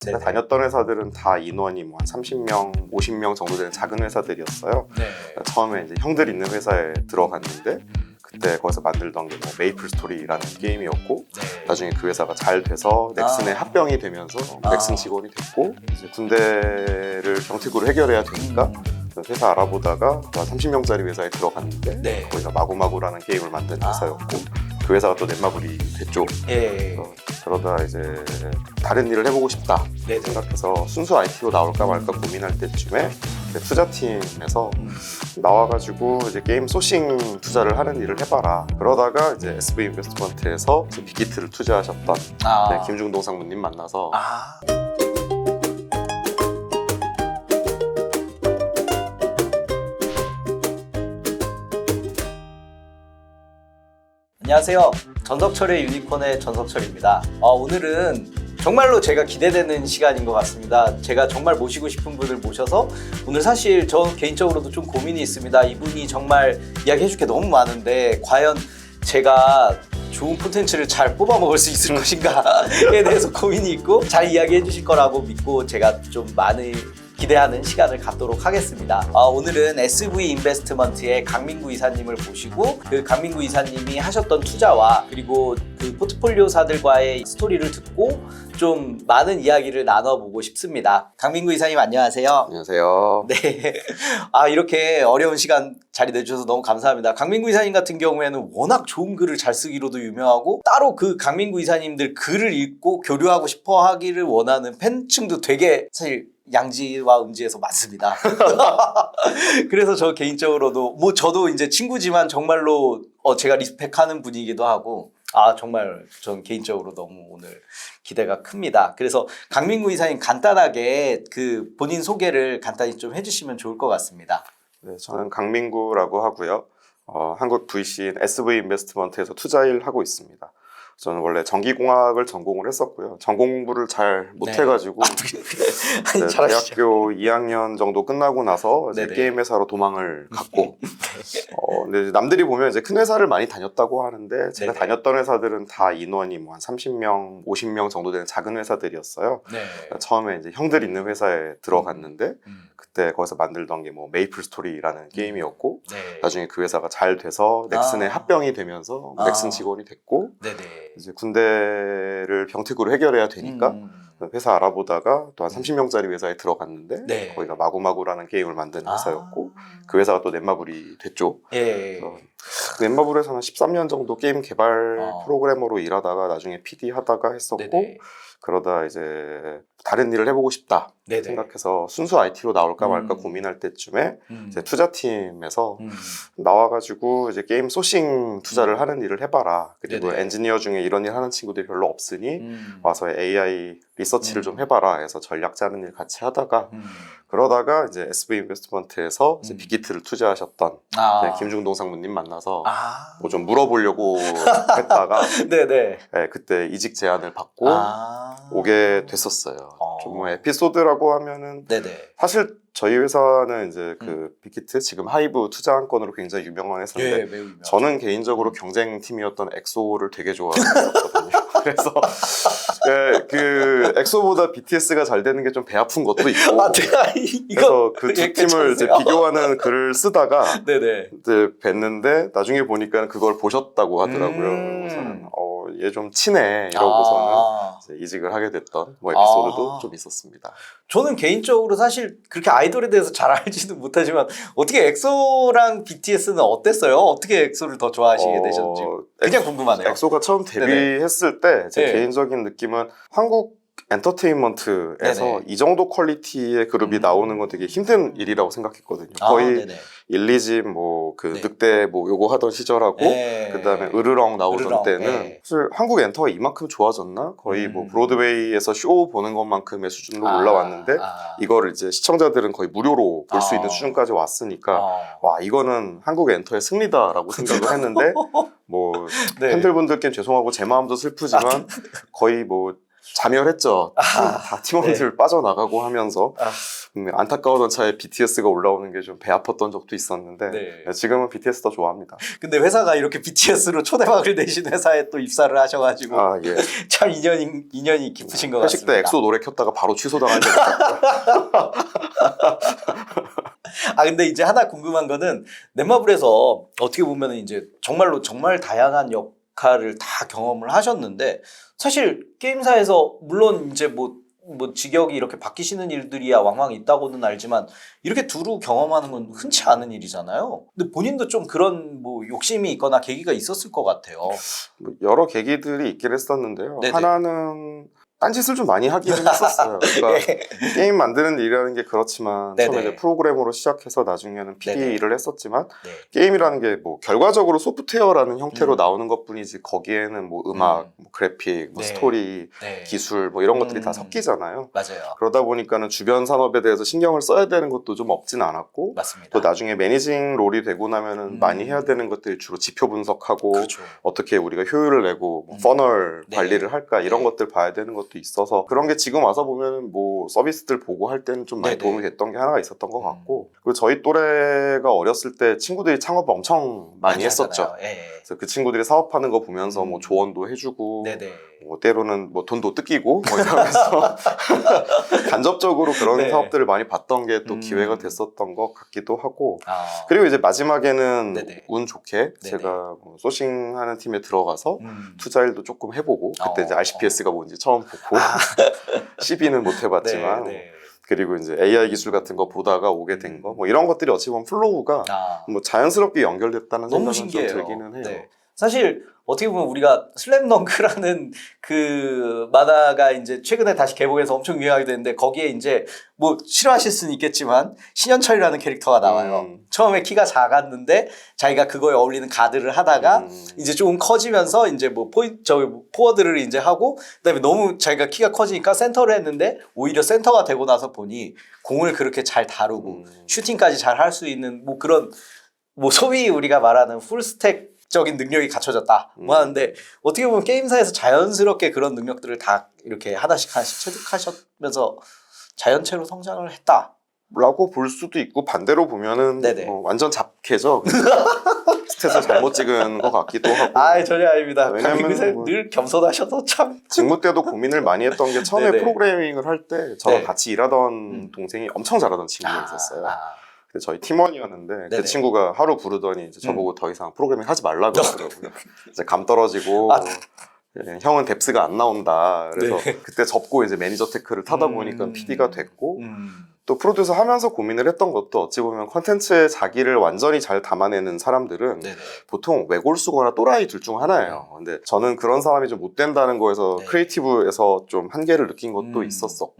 제가 다녔던 회사들은 다 인원이 뭐 한 30명, 50명 정도 되는 작은 회사들이었어요. 네. 처음에 이제 형들 있는 회사에 들어갔는데 그때 거기서 만들던 게 뭐 메이플 스토리라는 게임이었고 네. 나중에 그 회사가 잘 돼서 넥슨에 합병이 되면서 넥슨 직원이 됐고 이제 군대를 병특으로 해결해야 되니까 회사 알아보다가 한 30명짜리 회사에 들어갔는데 네. 거기가 마구마구라는 게임을 만든 회사였고 그 회사가 또 넷마블이 됐죠. 예. 그러다 이제 다른 일을 해보고 싶다 네. 생각해서 순수 IT로 나올까 말까 고민할 때쯤에 이제 투자팀에서 나와가지고 이제 게임 소싱 투자를 하는 일을 해봐라. 그러다가 이제 SV 인베스트먼트에서 빅히트를 투자하셨던 네, 김중동 상무님 만나서 안녕하세요. 전석철의 유니콘의 전석철입니다. 오늘은 정말로 제가 기대되는 시간인 것 같습니다. 제가 정말 모시고 싶은 분을 모셔서 오늘 사실 저 개인적으로도 좀 고민이 있습니다. 이분이 정말 이야기해 줄 게 너무 많은데 과연 제가 좋은 콘텐츠를 잘 뽑아 먹을 수 있을 것인가에 대해서 고민이 있고 잘 이야기해 주실 거라고 믿고 제가 좀 많이 기대하는 시간을 갖도록 하겠습니다. 오늘은 SV 인베스트먼트의 강민구 이사님을 모시고 그 강민구 이사님이 하셨던 투자와 그리고 그 포트폴리오사들과의 스토리를 듣고 좀 많은 이야기를 나눠보고 싶습니다. 강민구 이사님 안녕하세요. 안녕하세요. 네. 이렇게 어려운 시간 자리 내주셔서 너무 감사합니다. 강민구 이사님 같은 경우에는 워낙 좋은 글을 잘 쓰기로도 유명하고 따로 그 강민구 이사님들 글을 읽고 교류하고 싶어 하기를 원하는 팬층도 되게 사실 양지와 음지에서 많습니다. 그래서 저 개인적으로도 뭐 저도 이제 친구지만 정말로 제가 리스펙하는 분이기도 하고 정말 전 개인적으로 너무 오늘 기대가 큽니다. 그래서 강민구 이사님 간단하게 그 본인 소개를 간단히 좀 해주시면 좋을 것 같습니다. 네, 저는 강민구라고 하고요. 한국 VC인 SV 인베스트먼트에서 투자일 하고 있습니다. 저는 원래 전기공학을 전공을 했었고요. 전공 공부를 잘 못해가지고 네, 대학교 2학년 정도 끝나고 나서 이제 네네. 게임 회사로 도망을 갔고 근데 남들이 보면 이제 큰 회사를 많이 다녔다고 하는데 제가 네네. 다녔던 회사들은 다 인원이 뭐 한 30명, 50명 정도 되는 작은 회사들이었어요. 네. 처음에 이제 형들 있는 회사에 들어갔는데 그때 거기서 만들던 게 뭐 메이플 스토리라는 게임이었고 네. 나중에 그 회사가 잘 돼서 넥슨에 합병이 되면서 넥슨 직원이 됐고 네네. 이제 군대를 병특으로 해결해야 되니까 회사 알아보다가 또 한 30명짜리 회사에 들어갔는데 네. 거기가 마구마구라는 게임을 만든 회사였고 그 회사가 또 넷마블이 됐죠. 예. 그래서 그 넷마블에서는 13년 정도 게임 개발 프로그래머로 일하다가 나중에 PD 하다가 했었고 네네. 그러다 이제 다른 일을 해보고 싶다 네네. 생각해서 순수 IT로 나올까 말까 고민할 때쯤에 이제 투자팀에서 나와가지고 이제 게임 소싱 투자를 하는 일을 해봐라. 그리고 네네. 엔지니어 중에 이런 일 하는 친구들이 별로 없으니 와서 AI 리서치를 좀 해봐라 해서 전략 짜는 일 같이 하다가 그러다가 이제 SV 인베스트먼트에서 이제 빅히트를 투자하셨던 네, 김중동 상무님 만나서 뭐 좀 물어보려고 했다가 네네. 네, 그때 이직 제안을 받고 오게 됐었어요. 좀 뭐 에피소드라고 하면은 네네. 사실 저희 회사는 이제 그 빅히트 지금 하이브 투자 한 건으로 굉장히 유명한 회사인데 예, 매우 유명. 저는 개인적으로 경쟁팀이었던 엑소를 되게 좋아했었거든요. 그래서 그 엑소보다 BTS가 잘 되는 게 좀 배 아픈 것도 있고 제가 그래서 그 두 팀을 이제 비교하는 글을 쓰다가 네네. 이제 뵀는데 나중에 보니까 그걸 보셨다고 하더라고요. 그래서는 얘 좀 친해 이러고서는 이제 이직을 하게 됐던 뭐 에피소드도 좀 있었습니다. 저는 개인적으로 사실 그렇게 아이돌에 대해서 잘 알지는 못하지만 어떻게 엑소랑 BTS는 어땠어요? 어떻게 엑소를 더 좋아하시게 되셨는지 그냥 궁금하네요. 엑소가 처음 데뷔했을 때 제 네. 개인적인 느낌은 한국 엔터테인먼트에서 네네. 이 정도 퀄리티의 그룹이 나오는 건 되게 힘든 일이라고 생각했거든요. 거의 네네. 1, 2집 뭐 그 네. 늑대 뭐 요거 하던 시절하고 네. 그다음에 으르렁 나오던 으르렁, 때는 네. 사실 한국 엔터가 이만큼 좋아졌나? 거의 뭐 브로드웨이에서 쇼 보는 것만큼의 수준으로 올라왔는데 이거를 이제 시청자들은 거의 무료로 볼 수 있는 수준까지 왔으니까 와 이거는 한국 엔터의 승리다라고 생각을 했는데 뭐 네. 팬들분들께는 죄송하고 제 마음도 슬프지만 거의 뭐 자멸했죠. 다 팀원들 네. 빠져나가고 하면서 아. 안타까웠던 차에 BTS가 올라오는 게 좀 배 아팠던 적도 있었는데 네. 지금은 BTS 더 좋아합니다. 근데 회사가 이렇게 BTS로 초대박을 내신 회사에 또 입사를 하셔가지고 예. 참 인연이 깊으신 것 회식 같습니다. 때 엑소 노래 켰다가 바로 취소당한 적이 있었고. 근데 이제 하나 궁금한 거는 넷마블에서 어떻게 보면 이제 정말로 정말 다양한 역할을 다 경험을 하셨는데 사실 게임사에서 물론 이제 뭐 직역이 이렇게 바뀌시는 일들이야 왕왕 있다고는 알지만 이렇게 두루 경험하는 건 흔치 않은 일이잖아요. 근데 본인도 좀 그런 뭐 욕심이 있거나 계기가 있었을 것 같아요. 뭐 여러 계기들이 있긴 했었는데요. 네네. 하나는 딴짓을 좀 많이 하기는 했었어요. 그러니까 게임 만드는 일이라는 게 그렇지만 네네. 처음에 이제 프로그래머로 시작해서 나중에는 PD 네네. 일을 했었지만 네. 게임이라는 게 뭐 결과적으로 소프트웨어라는 형태로 음. 나오는 것뿐이지 거기에는 뭐 음악, 뭐 그래픽, 뭐 네. 스토리, 네. 기술 뭐 이런 것들이 다 섞이잖아요. 맞아요. 그러다 보니까는 주변 산업에 대해서 신경을 써야 되는 것도 좀 없진 않았고 맞습니다. 또 나중에 매니징 롤이 되고 나면은 많이 해야 되는 것들이 주로 지표 분석하고 그렇죠. 어떻게 우리가 효율을 내고 뭐 퍼널 네. 관리를 할까 이런 네. 것들 봐야 되는 것도 있어서 그런 게 지금 와서 보면은 뭐 서비스들 보고 할 때는 좀 많이 네네. 도움이 됐던 게 하나가 있었던 것 같고 그리고 저희 또래가 어렸을 때 친구들이 창업을 엄청 많이 했었죠. 하잖아요. 예. 그래서 그 친구들이 사업하는 거 보면서 뭐 조언도 해주고 네네. 뭐 때로는 뭐 돈도 뜯기고 뭐 이러면서 간접적으로 그런 네. 사업들을 많이 봤던 게 또 기회가 됐었던 것 같기도 하고 아. 그리고 이제 마지막에는 네네. 운 좋게 네네. 제가 뭐 소싱하는 팀에 들어가서 음. 투자 일도 조금 해보고 그때 이제 RCPS가 뭔지 처음 보고 CB는 못 해봤지만 네, 네. 그리고 이제 AI 기술 같은 거 보다가 오게 된 거 뭐 이런 것들이 어찌 보면 플로우가 아. 자연스럽게 연결됐다는 너무 생각은 좀 신기해요. 들기는 해요. 네. 사실 어떻게 보면 우리가 슬램덩크라는 그 만화가 이제 최근에 다시 개봉해서 엄청 유행하게 됐는데 거기에 이제 뭐 싫어하실 수는 있겠지만 신현철이라는 캐릭터가 나와요. 처음에 키가 작았는데 자기가 그거에 어울리는 가드를 하다가 이제 조금 커지면서 이제 뭐 포워드를 이제 하고 그다음에 너무 자기가 키가 커지니까 센터를 했는데 오히려 센터가 되고 나서 보니 공을 그렇게 잘 다루고 슈팅까지 잘 할 수 있는 뭐 그런 뭐 소위 우리가 말하는 풀스택 적인 능력이 갖춰졌다 뭐 하는데 어떻게 보면 게임사에서 자연스럽게 그런 능력들을 다 이렇게 하나씩 체득하시면서 자연체로 성장을 했다 라고 볼 수도 있고 반대로 보면은 완전 잡캐죠. 스탯을 잘못 찍은 것 같기도 하고. 전혀 아닙니다. 왜냐면 뭐 늘 겸손하셔서 참 직무 때도 고민을 많이 했던 게 처음에 네네. 프로그래밍을 할 때 저랑 네. 같이 일하던 동생이 엄청 잘하던 친구가 있었어요. 근데 저희 팀원이었는데 네네. 그 친구가 하루 부르더니 이제 저보고 더 이상 프로그래밍 하지 말라고 그러더라고요. 이제 감 떨어지고 형은 뎁스가 안 나온다. 그래서 그때 접고 이제 매니저 테크를 타다 보니까 PD가 됐고 또 프로듀서 하면서 고민을 했던 것도 어찌 보면 컨텐츠의 자기를 완전히 잘 담아내는 사람들은 보통 외골수거나 또라이 둘 중 하나예요. 근데 저는 그런 사람이 좀 못 된다는 거에서 크리에이티브에서 좀 한계를 느낀 것도 있었었고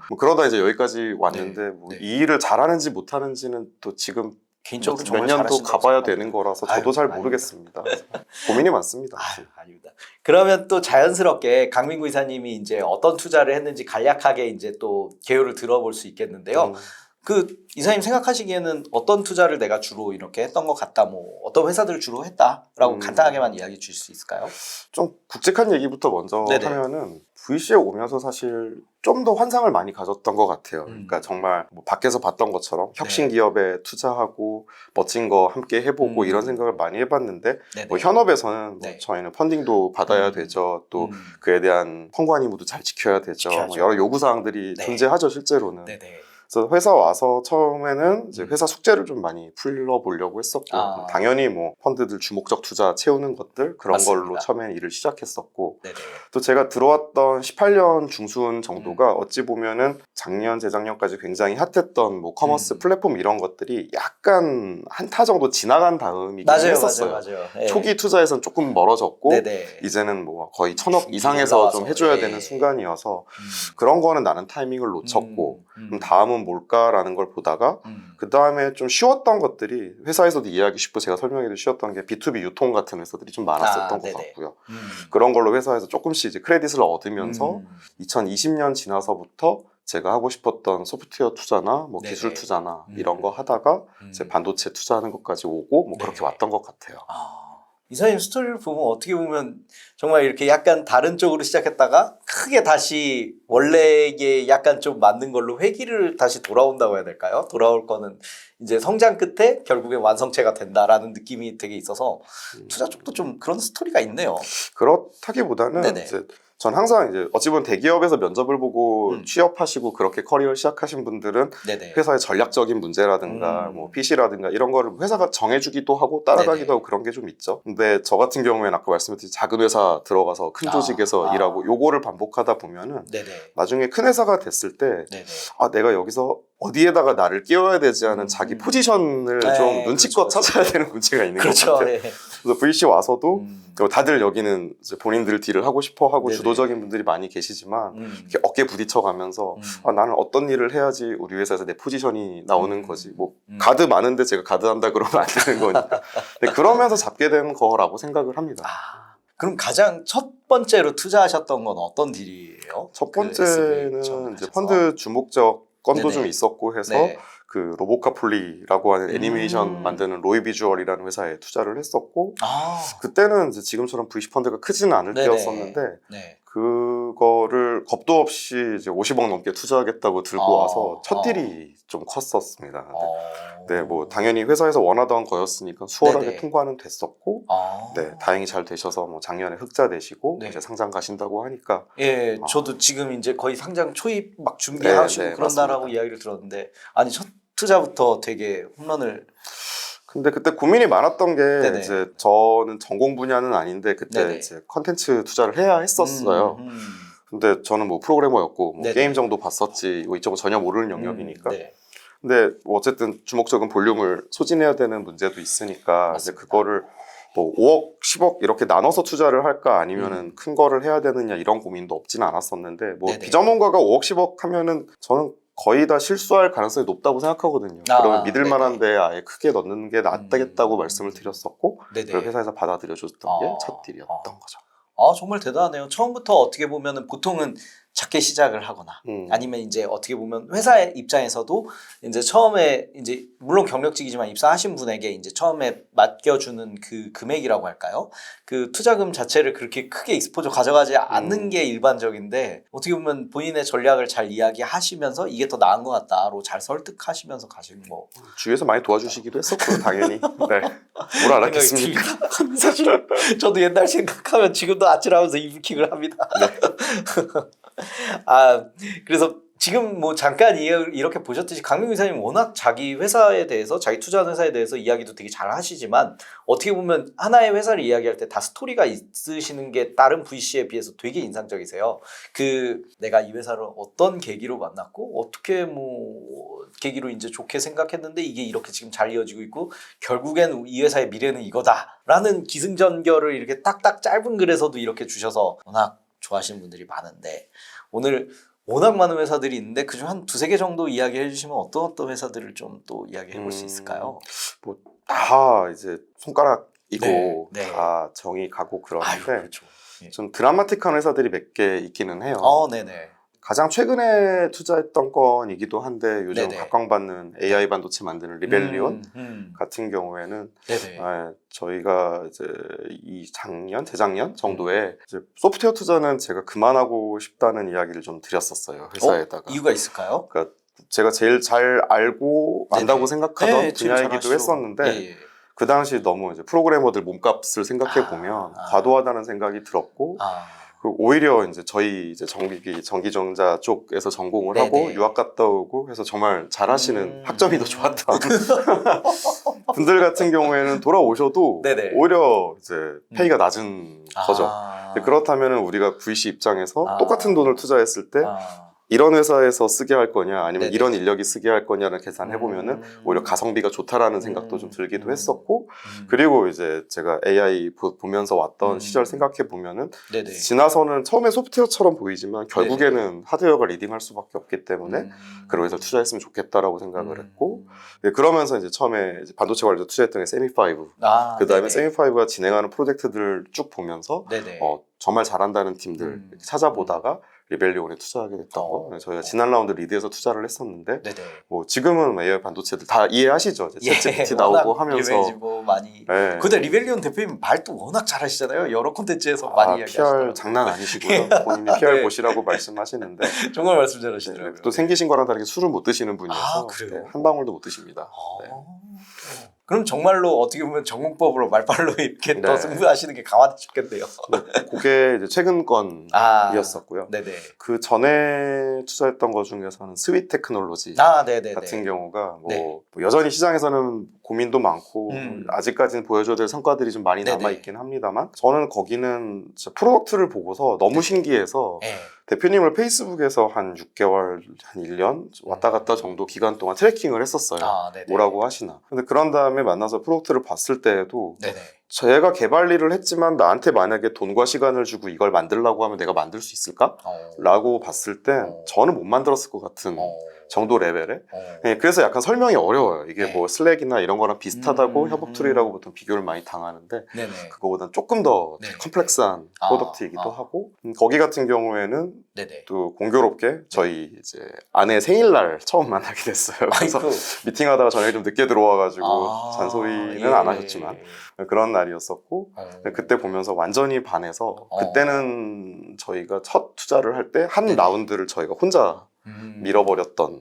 뭐 그러다 이제 여기까지 왔는데 뭐 이 일을 잘하는지 못하는지는 또 지금 개인적으로 몇 년 더 가봐야 되는 거라서 저도 잘 모르겠습니다. 고민이 많습니다. 아닙니다. 그러면 또 자연스럽게 강민구 이사님이 이제 어떤 투자를 했는지 간략하게 이제 또 개요를 들어볼 수 있겠는데요. 그 이사님 생각하시기에는 어떤 투자를 내가 주로 이렇게 했던 것 같다, 뭐 어떤 회사들을 주로 했다라고 간단하게만 이야기해 주실 수 있을까요? 좀 굵직한 얘기부터 먼저 하면은 VC에 오면서 사실 좀 더 환상을 많이 가졌던 것 같아요. 그러니까 정말 뭐 밖에서 봤던 것처럼 혁신 기업에 투자하고 멋진 거 함께 해보고 이런 생각을 많이 해봤는데 뭐 현업에서는 뭐 저희는 펀딩도 받아야 되죠. 또 그에 대한 펀관이 모두 잘 지켜야 되죠. 뭐 여러 요구사항들이 존재하죠, 실제로는. 그래서 회사 와서 처음에는 이제 회사 숙제를 좀 많이 풀어보려고 했었고 당연히 뭐 펀드들 주목적 투자 채우는 것들 그런 걸로 처음에 일을 시작했었고 또 제가 들어왔던 18년 중순 정도가 어찌 보면은 작년 재작년까지 굉장히 핫했던 뭐 커머스 플랫폼 이런 것들이 약간 한타 정도 지나간 다음이긴 했었어요. 맞아요. 초기 투자에서는 조금 멀어졌고 이제는 뭐 거의 1000억 이상에서 좀 해줘야 되는 순간이어서 그런 거는 나는 타이밍을 놓쳤고 그럼 다음은 뭘까라는 걸 보다가 그 다음에 좀 쉬웠던 것들이 회사에서도 이해하기 쉽고 제가 설명해도 쉬웠던 게 B2B 유통 같은 회사들이 좀 많았었던 것 같고요. 그런 걸로 회사에서 조금씩 이제 크레딧을 얻으면서 2020년 지나서부터 제가 하고 싶었던 소프트웨어 투자나 뭐 기술 투자나 이런 거 하다가 이제 반도체 투자하는 것까지 오고 뭐 그렇게 왔던 것 같아요. 이사님 스토리를 보면 어떻게 보면 정말 이렇게 약간 다른 쪽으로 시작했다가 크게 다시 원래에 약간 좀 맞는 걸로 회귀를 다시 돌아온다고 해야 될까요? 돌아올 거는 이제 성장 끝에 결국에 완성체가 된다라는 느낌이 되게 있어서 투자 쪽도 좀 그런 스토리가 있네요. 그렇다기보다는 네네. 이제 전 항상 이제 어찌 보면 대기업에서 면접을 보고 취업하시고 그렇게 커리어 시작하신 분들은 네네. 회사의 전략적인 문제라든가 뭐 PC라든가 이런 거를 회사가 정해주기도 하고 따라가기도 네네. 하고 그런 게 좀 있죠. 근데 저 같은 경우에는 아까 말씀드린 작은 회사 들어가서 큰 조직에서 일하고 요거를 반복하다 보면은 네네. 나중에 큰 회사가 됐을 때 네네. 아, 내가 여기서 어디에다가 나를 끼워야 되지 하는 자기 포지션을 네, 좀 눈치껏 그렇죠. 찾아야 되는 문제가 있는 것 그렇죠. 같아요. 예. 그래서 VC 와서도 다들 여기는 이제 본인들 딜을 하고 싶어 하고 네네. 주도적인 분들이 많이 계시지만 이렇게 어깨 부딪혀가면서 아, 나는 어떤 일을 해야지 우리 회사에서 내 포지션이 나오는 거지. 뭐 가드 많은데 제가 가드 한다 그러면 안 되는 거니까. 근데 그러면서 잡게 되는 거라고 생각을 합니다. 그럼 가장 첫 번째로 투자하셨던 건 어떤 딜이에요? 첫 그 SB 번째는 처음에 이제 하셔서? 펀드 주목적 건도 네네. 좀 있었고 해서 네. 그 로보카폴리라고 하는 애니메이션 만드는 로이 비주얼이라는 회사에 투자를 했었고 그때는 이제 지금처럼 VC 펀드가 크지는 않을 네네. 때였었는데 네. 그거를 겁도 없이 이제 50억 넘게 투자하겠다고 들고 와서 첫 딜이 좀 컸었습니다. 네, 뭐 당연히 회사에서 원하던 거였으니까 수월하게 네네. 통과는 됐었고 네, 다행히 잘 되셔서 뭐 작년에 흑자 내시고 네. 이제 상장 가신다고 하니까 예, 저도 지금 이제 거의 상장 초입 막 준비하시고 네, 그런다라고 맞습니다. 이야기를 들었는데 아니 첫 투자부터 되게 홈런을 근데 그때 고민이 많았던 게 네네. 이제 저는 전공 분야는 아닌데 그때 네네. 이제 컨텐츠 투자를 해야 했었어요. 근데 저는 뭐 프로그래머였고 뭐 네네. 게임 정도 봤었지 뭐 이쪽은 전혀 모르는 영역이니까. 네. 근데 뭐 어쨌든 주목적인 볼륨을 소진해야 되는 문제도 있으니까 이제 맞습니다. 그거를 뭐 5억, 10억 이렇게 나눠서 투자를 할까 아니면은 큰 거를 해야 되느냐 이런 고민도 없지는 않았었는데 뭐 네네. 비전문가가 5억, 10억 하면은 저는 거의 다 실수할 가능성이 높다고 생각하거든요. 그러면 믿을 네네. 만한데 아예 크게 넣는 게 낫겠다고 말씀을 드렸었고 네네. 그걸 회사에서 받아들여줬던 게 첫 딜이었던 거죠. 정말 대단하네요. 처음부터 어떻게 보면은 보통은 작게 시작을 하거나 아니면 이제 어떻게 보면 회사의 입장에서도 이제 처음에 이제 물론 경력직이지만 입사하신 분에게 이제 처음에 맡겨주는 그 금액이라고 할까요? 그 투자금 자체를 그렇게 크게 익스포저 가져가지 않는 게 일반적인데 어떻게 보면 본인의 전략을 잘 이야기하시면서 이게 더 나은 것 같다로 잘 설득하시면서 가시는 거. 주위에서 많이 도와주시기도 했었고 당연히. 네. 뭘 알았겠습니까? 사실 저도 옛날 생각하면 지금도 아찔하면서 이불킥을 합니다. 네. 그래서 지금 뭐 잠깐 이렇게 보셨듯이 강민구 이사님 워낙 자기 회사에 대해서 자기 투자하는 회사에 대해서 이야기도 되게 잘 하시지만 어떻게 보면 하나의 회사를 이야기할 때 다 스토리가 있으시는 게 다른 VC에 비해서 되게 인상적이세요. 그 내가 이 회사를 어떤 계기로 만났고 어떻게 뭐 계기로 이제 좋게 생각했는데 이게 이렇게 지금 잘 이어지고 있고 결국엔 이 회사의 미래는 이거다라는 기승전결을 이렇게 딱딱 짧은 글에서도 이렇게 주셔서 워낙 좋아하시는 분들이 많은데 오늘 워낙 많은 회사들이 있는데 그중 한 두세 개 정도 이야기해 주시면 어떤 회사들을 좀 또 이야기해 볼 수 있을까요? 뭐 다 이제 손가락이고 네. 다 정이 가고 그러는데 그렇죠. 예. 좀 드라마틱한 회사들이 몇 개 있기는 해요. 네네. 가장 최근에 투자했던 건이기도 한데 요즘 네네. 각광받는 AI 반도체 만드는 리벨리온 같은 경우에는 네네. 저희가 이제 재작년 정도에 이제 소프트웨어 투자는 제가 그만하고 싶다는 이야기를 좀 드렸었어요 회사에다가. 이유가 있을까요? 그러니까 제가 제일 잘 알고 안다고 네네. 생각하던 네, 제일 분야이기도 잘하시죠. 했었는데 예. 그 당시 너무 이제 프로그래머들 몸값을 생각해 보면 과도하다는 생각이 들었고. 오히려 이제 저희 이제 전기전자 쪽에서 전공을 네네. 하고 유학 갔다 오고 해서 정말 잘하시는 학점이 더 좋았던 분들 같은 경우에는 돌아오셔도 네네. 오히려 이제 페이가 낮은 거죠. 그렇다면 우리가 VC 입장에서 똑같은 돈을 투자했을 때 이런 회사에서 쓰게 할 거냐 아니면 네네. 이런 인력이 쓰게 할 거냐를 계산해보면은 오히려 가성비가 좋다라는 생각도 좀 들기도 했었고 그리고 이제 제가 AI 보면서 왔던 시절 생각해보면은 네네. 지나서는 처음에 소프트웨어처럼 보이지만 결국에는 하드웨어가 리딩할 수밖에 없기 때문에 그런 회사를 투자했으면 좋겠다라고 생각을 했고 네, 그러면서 이제 처음에 이제 반도체 관련해서 투자했던 게 세미파이브 그 다음에 세미파이브가 진행하는 프로젝트들을 쭉 보면서 네네. 정말 잘한다는 팀들 찾아보다가 리벨리온에 투자하게 됐던 거. 어. 저희가 지난 라운드 리드에서 투자를 했었는데 네네. 뭐 지금은 AI 반도체들 다 이해하시죠? 이제 챗GPT 워낙 나오고 하면서 뭐 많이. 네. 근데 리벨리온 대표님 말도 워낙 잘하시잖아요. 여러 콘텐츠에서 많이 이야기하시더라고요. PR 장난 아니시고요. 본인이 PR 네. 보시라고 말씀하시는데 정말 말씀 잘하시더라고요. 또 생기신 거랑 다르게 술을 못 드시는 분이어서 아, 그래요? 한 방울도 못 드십니다. 아. 네. 그럼 정말로 어떻게 보면 전공법으로 말빨로 이렇게 네. 더 승부하시는 게 강화되셨겠네요. 그게 이제 최근 건이었었고요. 네네. 그 전에 투자했던 것 중에서는 스윗 테크놀로지 네네네. 같은 경우가 뭐, 네. 뭐 여전히 시장에서는 고민도 많고 음. 아직까지는 보여줘야 될 성과들이 좀 많이 네네. 남아있긴 합니다만 저는 거기는 진짜 프로덕트를 보고서 너무 신기해서 네. 대표님을 페이스북에서 한 6개월, 한 1년 왔다 갔다 정도 기간 동안 트래킹을 했었어요. 네네. 뭐라고 하시나. 근데 그런 다음에 만나서 프로덕트를 봤을 때에도 네네. 제가 개발 일을 했지만 나한테 만약에 돈과 시간을 주고 이걸 만들라고 하면 내가 만들 수 있을까? 라고 봤을 때 저는 못 만들었을 것 같은 정도 레벨에 네, 그래서 약간 설명이 어려워요. 이게 네. 뭐 슬랙이나 이런 거랑 비슷하다고 협업 툴이라고 툴이라고 보통 비교를 많이 당하는데 네네. 그거보다는 조금 더 네. 컴플렉스한 프로덕트이기도 하고 거기 같은 경우에는 네네. 또 공교롭게 저희 이제 아내 생일날 처음 만나게 됐어요. 그래서 아이고. 미팅하다가 저녁에 좀 늦게 들어와가지고 아, 잔소리는 예. 안 하셨지만 그런 날이었었고 그때 보면서 완전히 반해서 그때는 저희가 첫 투자를 할 때 한 네네. 라운드를 저희가 혼자 밀어버렸던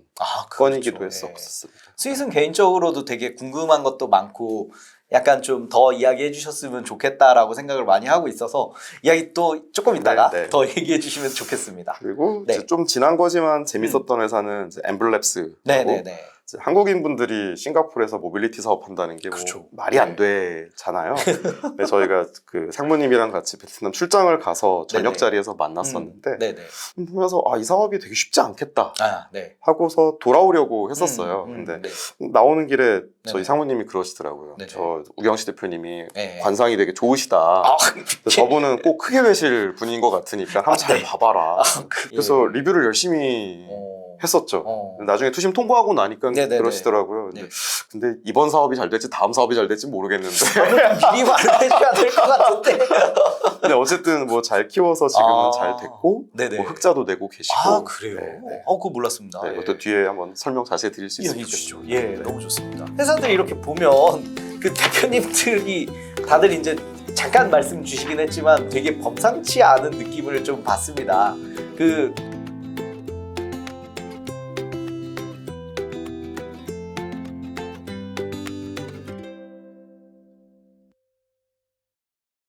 건이기도 그렇죠. 했었습니다. 스윗은 개인적으로도 되게 궁금한 것도 많고 약간 좀 더 이야기해 주셨으면 좋겠다라고 생각을 많이 하고 있어서 이야기 또 조금 있다가 네, 네. 더 얘기해 주시면 좋겠습니다. 그리고 네. 이제 좀 지난 거지만 재밌었던 회사는 이제 엠블랩스고 네네네. 한국인 분들이 싱가포르에서 모빌리티 사업 한다는 게 뭐 그렇죠. 말이 안 되잖아요. 근데 저희가 그 상무님이랑 같이 베트남 출장을 가서 저녁 네네. 자리에서 만났었는데 네네. 보면서 이 사업이 되게 쉽지 않겠다 네. 하고서 돌아오려고 했었어요. 근데 네. 나오는 길에 저희 네네. 상무님이 그러시더라고요. 네네. 저 우경씨 대표님이 네. 관상이 되게 좋으시다. 예. 저분은 꼭 크게 되실 분인 것 같으니까 한번 잘 네. 봐봐라. 그래서 리뷰를 열심히 했었죠. 나중에 투심 통보하고 나니까 네네네. 그러시더라고요. 네. 근데 이번 사업이 잘 될지 다음 사업이 잘 될지 모르겠는데 미리 말을 해줘야 될 것 같은데. 근데 어쨌든 뭐 잘 키워서 지금은 아. 잘 됐고 네네. 뭐 흑자도 내고 계시고 그래요? 네, 네. 그거 몰랐습니다. 네, 예. 그것도 뒤에 한번 설명 자세히 드릴 수 있으면 이야기해 주시죠. 좋겠습니다. 예, 네. 너무 좋습니다. 회사들이 이렇게 보면 그 대표님들이 다들 이제 잠깐 말씀 주시긴 했지만 되게 범상치 않은 느낌을 좀 받습니다. 그